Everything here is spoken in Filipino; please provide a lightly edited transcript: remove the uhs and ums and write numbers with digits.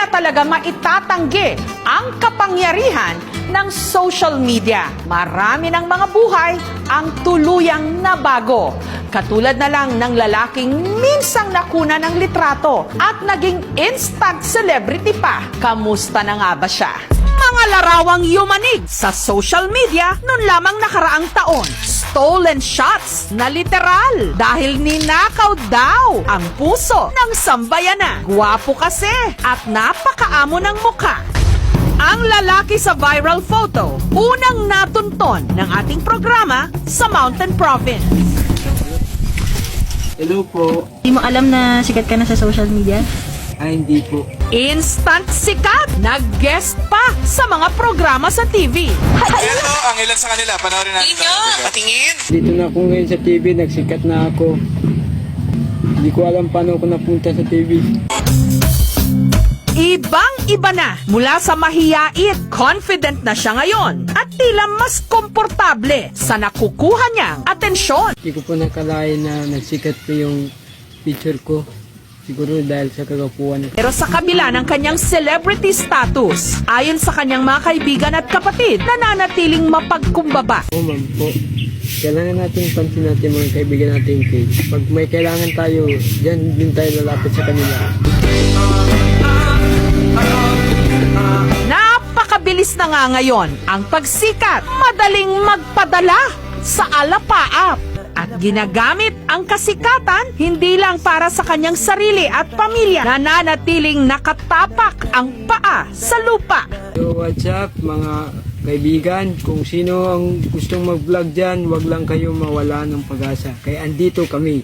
na talaga maitatanggi ang kapangyarihan ng social media. Marami ng mga buhay ang tuluyang nabago. Katulad na lang ng lalaking minsang nakuna ng litrato at naging instant celebrity pa. Kamusta na nga ba siya? Mga larawang yumanig sa social media noon lamang nakaraang taon. Stolen shots na literal dahil ninakaw daw ang puso ng sambayanan. Gwapo kasi at napakaamo ng mukha. Ang lalaki sa viral photo, unang natunton ng ating programa sa Mountain Province. Hello po. Hindi mo alam na sikat ka na sa social media? Ay, hindi po. Instant sikat! Nag-guest pa sa mga programa sa TV. Ito ang ilan sa kanila. Panoorin natin. Patingin! Dito na ako ngayon sa TV, nagsikat na ako. Hindi ko alam paano ako napunta sa TV. Ibang-iba na. Mula sa mahiyain, confident na siya ngayon at tila mas komportable sa nakukuha niyang atensyon. Hindi ko po nakalain na nagsikat po yung picture ko. Siguro dahil sa kagapuan. Pero sa kabila ng kanyang celebrity status, ayon sa kanyang mga kaibigan at kapatid, nananatiling mapagkumbaba. Oo, ma'am po. Kailangan natin pansin natin mga kaibigan natin kay. Pag may kailangan tayo, dyan din tayo lalapit sa kanila. Napakabilis na nga ngayon ang pagsikat. Madaling magpadala sa alapaap. At ginagamit ang kasikatan hindi lang para sa kanyang sarili at pamilya. Nananatiling nakatapak ang paa sa lupa. So what's up mga kaibigan? Kung sino ang gustong mag-vlog dyan, wag lang kayo mawala ng pag-asa. Kaya andito kami.